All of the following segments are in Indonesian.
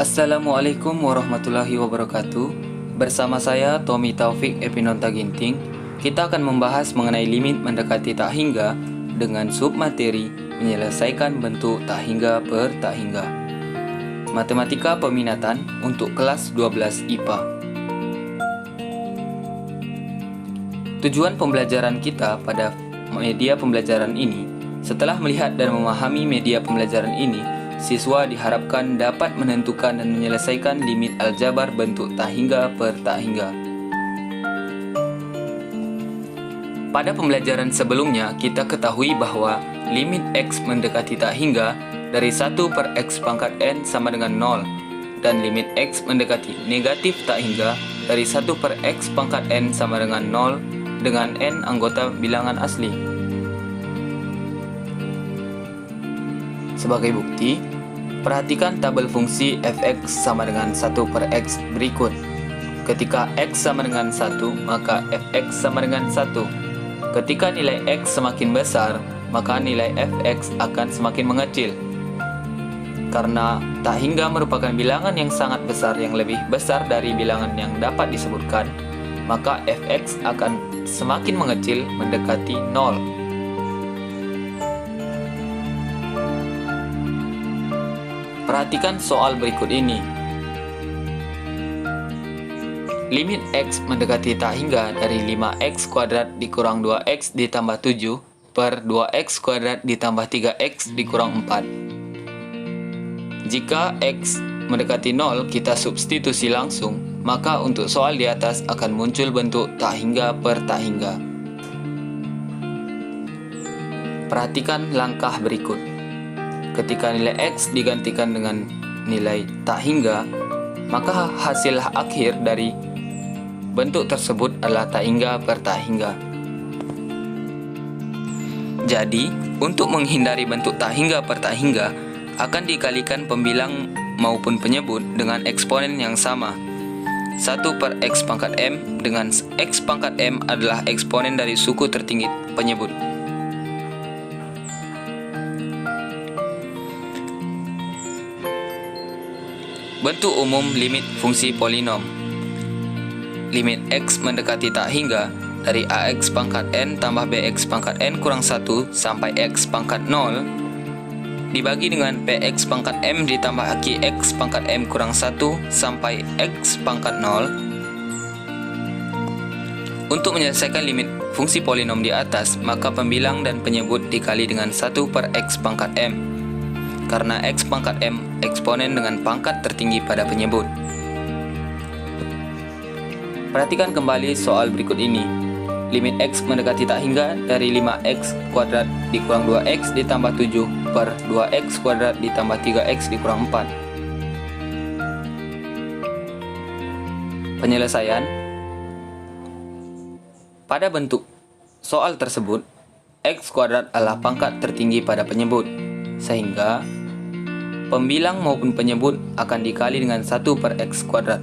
Assalamualaikum warahmatullahi wabarakatuh. Bersama saya Tommy Taufik Epinonta Ginting. Kita akan membahas mengenai limit mendekati tak hingga dengan submateri menyelesaikan bentuk tak hingga per tak hingga. Matematika peminatan untuk kelas 12 IPA. Tujuan pembelajaran kita pada media pembelajaran ini, setelah melihat dan memahami media pembelajaran ini, siswa diharapkan dapat menentukan dan menyelesaikan limit aljabar bentuk tak hingga per tak hingga. Pada pembelajaran sebelumnya, kita ketahui bahwa limit X mendekati tak hingga dari 1 per X pangkat N sama dengan 0, dan limit X mendekati negatif tak hingga dari 1 per X pangkat N sama dengan 0 dengan N anggota bilangan asli. Sebagai bukti, perhatikan tabel fungsi f(x) sama dengan 1 per x berikut. Ketika x sama dengan 1, maka f(x) sama dengan 1. Ketika nilai x semakin besar, maka nilai f(x) akan semakin mengecil. Karena tak hingga merupakan bilangan yang sangat besar yang lebih besar dari bilangan yang dapat disebutkan, maka f(x) akan semakin mengecil mendekati 0. Perhatikan soal berikut ini. Limit X mendekati tak hingga dari 5x kuadrat dikurang 2x ditambah 7 per 2x kuadrat ditambah 3x dikurang 4. Jika X mendekati 0 kita substitusi langsung, maka untuk soal di atas akan muncul bentuk tak hingga per tak hingga. Perhatikan langkah berikut. Ketika nilai X digantikan dengan nilai tak hingga, maka hasil akhir dari bentuk tersebut adalah tak hingga per tak hingga. Jadi, untuk menghindari bentuk tak hingga per tak hingga, akan dikalikan pembilang maupun penyebut dengan eksponen yang sama. 1 per X pangkat M dengan X pangkat M adalah eksponen dari suku tertinggi penyebut. Bentuk umum limit fungsi polinom. Limit X mendekati tak hingga dari AX pangkat N tambah BX pangkat N kurang 1 sampai X pangkat 0 dibagi dengan PX pangkat M ditambah QX pangkat M kurang 1 sampai X pangkat 0. Untuk menyelesaikan limit fungsi polinom di atas, maka pembilang dan penyebut dikali dengan 1 per X pangkat M. Karena X pangkat M eksponen dengan pangkat tertinggi pada penyebut. Perhatikan kembali soal berikut ini. Limit X mendekati tak hingga dari 5x kuadrat dikurang 2x ditambah 7 per 2x kuadrat ditambah 3x dikurang 4. Penyelesaian. Pada bentuk soal tersebut, X kuadrat adalah pangkat tertinggi pada penyebut, sehingga pembilang maupun penyebut akan dikali dengan 1 per X kuadrat.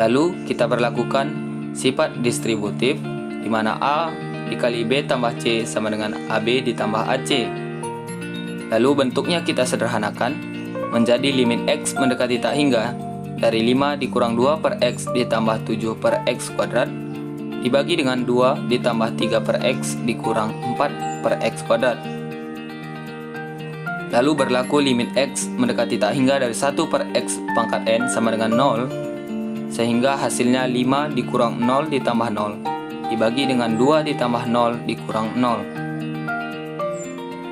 Lalu kita berlakukan sifat distributif, di mana A dikali B tambah C sama dengan AB ditambah AC. Lalu bentuknya kita sederhanakan menjadi limit X mendekati tak hingga dari 5 dikurang 2 per X ditambah 7 per X kuadrat dibagi dengan 2 ditambah 3 per X dikurang 4 per X kuadrat. Lalu berlaku limit X mendekati tak hingga dari 1 per X pangkat N sama dengan 0, sehingga hasilnya 5 dikurang 0 ditambah 0, dibagi dengan 2 ditambah 0 dikurang 0.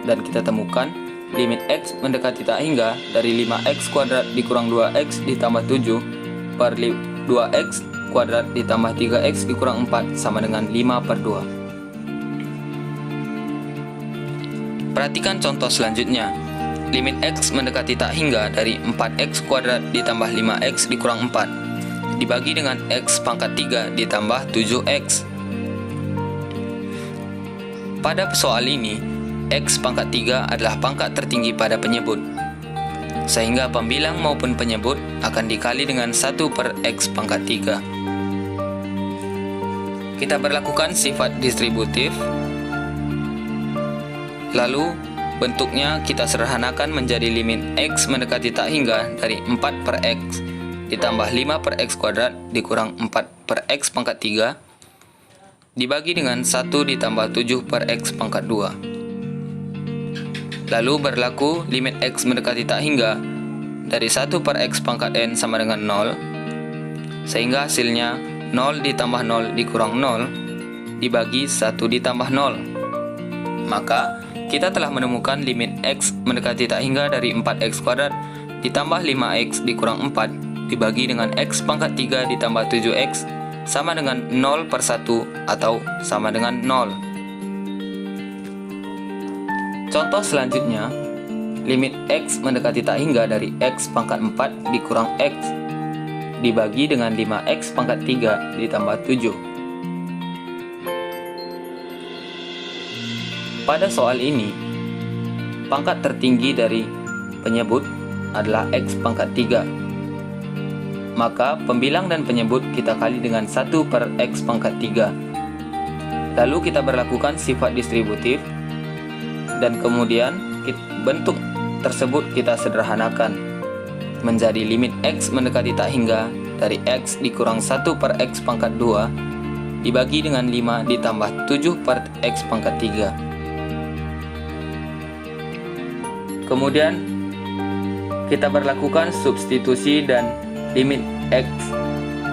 Dan kita temukan limit X mendekati tak hingga dari 5x kuadrat dikurang 2x ditambah 7 per 2x kuadrat ditambah 3x dikurang 4 sama dengan 5 per 2. Perhatikan contoh selanjutnya. Limit X mendekati tak hingga dari 4x kuadrat ditambah 5x dikurang 4 dibagi dengan X pangkat 3 ditambah 7x. Pada soal ini, X pangkat 3 adalah pangkat tertinggi pada penyebut, sehingga pembilang maupun penyebut akan dikali dengan 1 per X pangkat 3. Kita berlakukan sifat distributif, lalu bentuknya kita sederhanakan menjadi limit X mendekati tak hingga dari 4 per X ditambah 5 per X kuadrat dikurang 4 per X pangkat 3 dibagi dengan 1 ditambah 7 per X pangkat 2. Lalu berlaku limit X mendekati tak hingga dari 1 per X pangkat N sama dengan 0, sehingga hasilnya 0 ditambah 0 dikurang 0 dibagi 1 ditambah 0. Maka kita telah menemukan limit X mendekati tak hingga dari 4X kuadrat ditambah 5X dikurang 4 dibagi dengan X pangkat 3 ditambah 7X sama dengan 0 per 1 atau sama dengan 0. Contoh selanjutnya, limit X mendekati tak hingga dari X pangkat 4 dikurang X dibagi dengan 5X pangkat 3 ditambah 7. Pada soal ini, pangkat tertinggi dari penyebut adalah X pangkat 3. Maka pembilang dan penyebut kita kali dengan 1 per X pangkat 3. Lalu kita berlakukan sifat distributif dan kemudian bentuk tersebut kita sederhanakan menjadi limit X mendekati tak hingga dari X dikurang 1 per X pangkat 2 dibagi dengan 5 ditambah 7 per X pangkat 3. Kemudian kita berlakukan substitusi dan limit X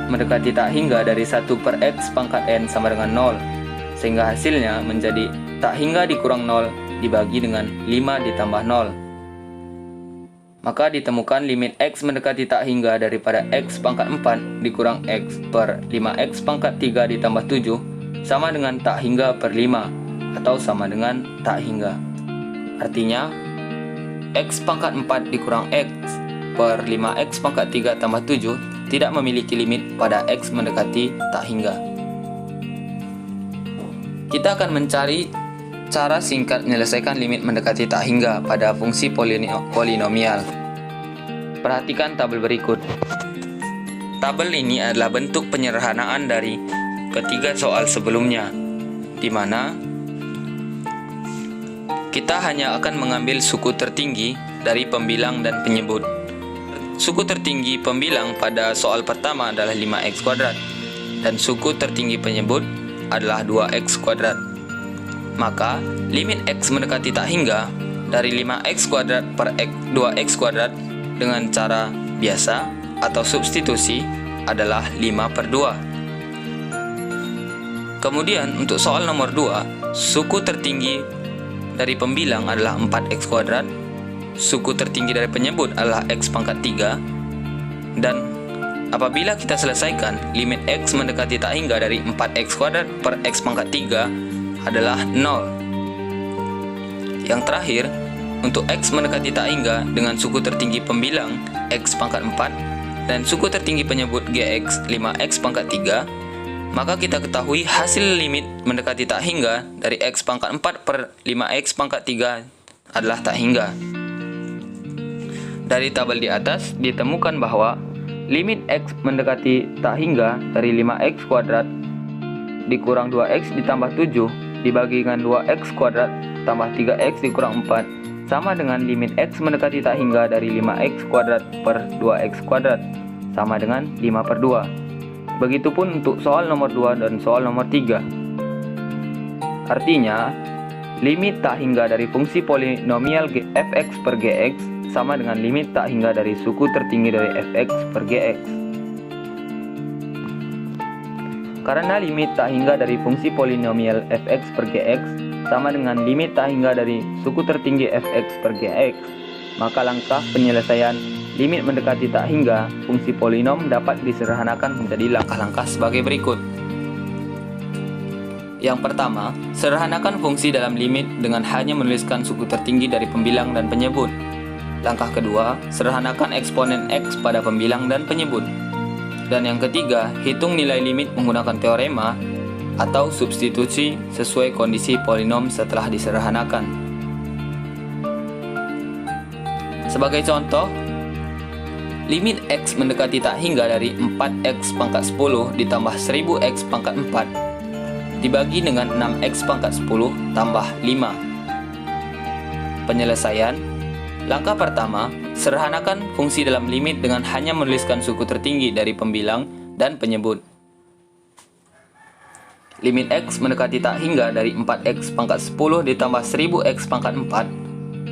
mendekati tak hingga dari 1 per X pangkat N sama dengan 0, sehingga hasilnya menjadi tak hingga dikurang 0 dibagi dengan 5 ditambah 0. Maka ditemukan limit X mendekati tak hingga daripada X pangkat 4 dikurang X per 5X pangkat 3 ditambah 7 sama dengan tak hingga per 5 atau sama dengan tak hingga. Artinya X pangkat 4 dikurang X per 5X pangkat 3 tambah 7 tidak memiliki limit pada X mendekati tak hingga. Kita akan mencari cara singkat menyelesaikan limit mendekati tak hingga pada fungsi polinomial. Perhatikan tabel berikut. Tabel ini adalah bentuk penyederhanaan dari ketiga soal sebelumnya, di mana kita hanya akan mengambil suku tertinggi dari pembilang dan penyebut. Suku tertinggi pembilang pada soal pertama adalah 5X kuadrat dan suku tertinggi penyebut adalah 2X kuadrat. Maka limit X mendekati tak hingga dari 5X kuadrat per 2X kuadrat dengan cara biasa atau substitusi adalah 5 per 2. Kemudian untuk soal nomor 2, suku tertinggi dari pembilang adalah 4X kuadrat, suku tertinggi dari penyebut adalah X pangkat 3, dan apabila kita selesaikan, limit X mendekati tak hingga dari 4X kuadrat per X pangkat 3 adalah 0. Yang terakhir, untuk X mendekati tak hingga dengan suku tertinggi pembilang X pangkat 4 dan suku tertinggi penyebut GX 5X pangkat 3, maka kita ketahui hasil limit mendekati tak hingga dari X pangkat 4 per 5X pangkat 3 adalah tak hingga. Dari tabel di atas ditemukan bahwa limit X mendekati tak hingga dari 5X kuadrat dikurang 2X ditambah 7 dibagi dengan 2X kuadrat tambah 3X dikurang 4 sama dengan limit X mendekati tak hingga dari 5X kuadrat per 2X kuadrat sama dengan 5 per 2. Begitupun untuk soal nomor 2 dan soal nomor 3. Artinya, limit tak hingga dari fungsi polinomial fx per gx sama dengan limit tak hingga dari suku tertinggi dari fx per gx. Karena limit tak hingga dari fungsi polinomial fx per gx sama dengan limit tak hingga dari suku tertinggi fx per gx, maka langkah penyelesaian limit mendekati tak hingga fungsi polinom dapat disederhanakan menjadi langkah-langkah sebagai berikut. Yang pertama, sederhanakan fungsi dalam limit dengan hanya menuliskan suku tertinggi dari pembilang dan penyebut. Langkah kedua, sederhanakan eksponen X pada pembilang dan penyebut. Dan yang ketiga, hitung nilai limit menggunakan teorema atau substitusi sesuai kondisi polinom setelah disederhanakan. Sebagai contoh, limit X mendekati tak hingga dari 4X pangkat 10 ditambah 1000X pangkat 4 dibagi dengan 6X pangkat 10 tambah 5. Penyelesaian. Langkah pertama, sederhanakan fungsi dalam limit dengan hanya menuliskan suku tertinggi dari pembilang dan penyebut. Limit X mendekati tak hingga dari 4X pangkat 10 ditambah 1000X pangkat 4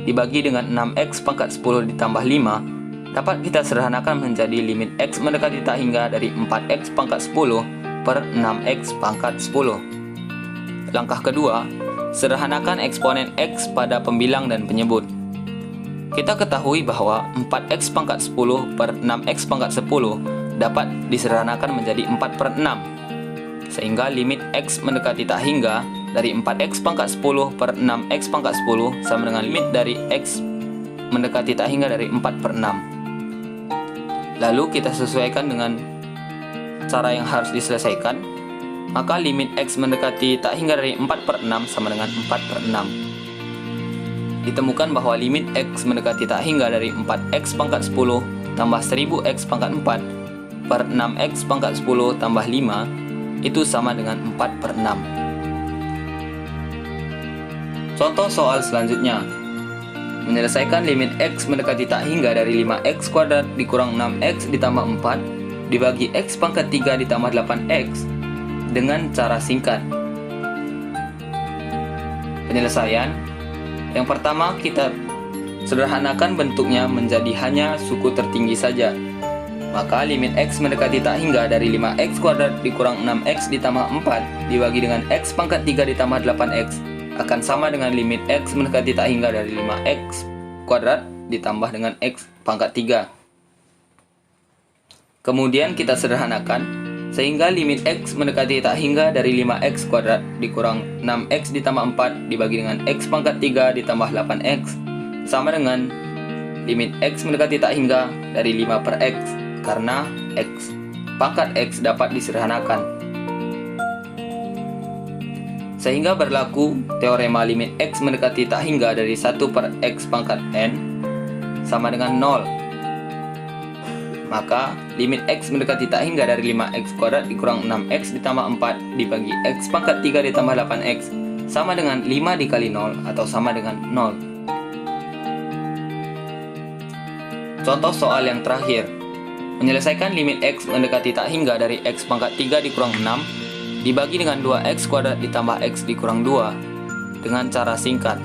dibagi dengan 6X pangkat 10 ditambah 5 dapat kita sederhanakan menjadi limit X mendekati tak hingga dari 4X pangkat 10 per 6X pangkat 10. Langkah kedua, sederhanakan eksponen X pada pembilang dan penyebut. Kita ketahui bahwa 4X pangkat 10 per 6X pangkat 10 dapat disederhanakan menjadi 4 per 6. Sehingga limit X mendekati tak hingga dari 4X pangkat 10 per 6X pangkat 10 sama dengan limit dari X mendekati tak hingga dari 4 per 6. Lalu kita sesuaikan dengan cara yang harus diselesaikan. Maka limit X mendekati tak hingga dari 4 per 6 sama dengan 4 per 6. Ditemukan bahwa limit X mendekati tak hingga dari 4X pangkat 10 tambah 1000X pangkat 4 per 6X pangkat 10 tambah 5 itu sama dengan 4 per 6. Contoh soal selanjutnya. Menyelesaikan limit X mendekati tak hingga dari 5X kuadrat dikurang 6X ditambah 4 dibagi X pangkat 3 ditambah 8X dengan cara singkat. Penyelesaian. Yang pertama, kita sederhanakan bentuknya menjadi hanya suku tertinggi saja. Maka limit X mendekati tak hingga dari 5X kuadrat dikurang 6X ditambah 4 dibagi dengan X pangkat 3 ditambah 8X akan sama dengan limit X mendekati tak hingga dari 5X kuadrat ditambah dengan X pangkat 3. Kemudian kita sederhanakan sehingga limit X mendekati tak hingga dari 5X kuadrat dikurang 6X ditambah 4 dibagi dengan X pangkat 3 ditambah 8X sama dengan limit X mendekati tak hingga dari 5 per X karena X pangkat X dapat disederhanakan. Sehingga berlaku teorema limit X mendekati tak hingga dari 1 per X pangkat N sama dengan 0. Maka limit X mendekati tak hingga dari 5X kuadrat dikurang 6X ditambah 4 dibagi X pangkat 3 ditambah 8X sama dengan 5 dikali 0 atau sama dengan 0. Contoh soal yang terakhir. Menyelesaikan limit X mendekati tak hingga dari X pangkat 3 dikurang 6 dibagi dengan 2X kuadrat ditambah X dikurang 2 dengan cara singkat.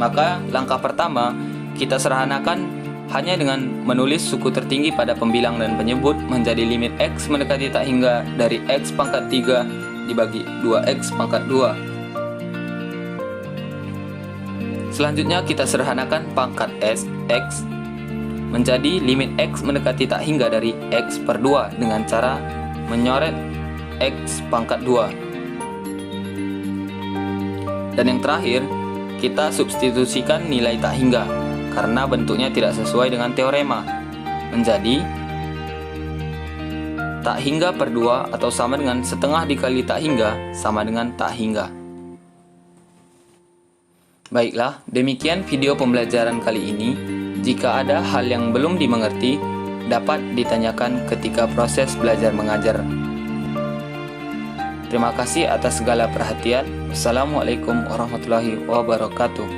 Maka langkah pertama, kita sederhanakan hanya dengan menulis suku tertinggi pada pembilang dan penyebut menjadi limit X mendekati tak hingga dari X pangkat 3 dibagi 2X pangkat 2. Selanjutnya kita sederhanakan pangkat X menjadi limit X mendekati tak hingga dari X per 2 dengan cara menyoret X pangkat 2. Dan yang terakhir, kita substitusikan nilai tak hingga karena bentuknya tidak sesuai dengan teorema menjadi tak hingga per 2 atau sama dengan setengah dikali tak hingga sama dengan tak hingga. Baiklah, demikian video pembelajaran kali ini. Jika ada hal yang belum dimengerti, dapat ditanyakan ketika proses belajar mengajar. Terima kasih atas segala perhatian. Wassalamualaikum warahmatullahi wabarakatuh.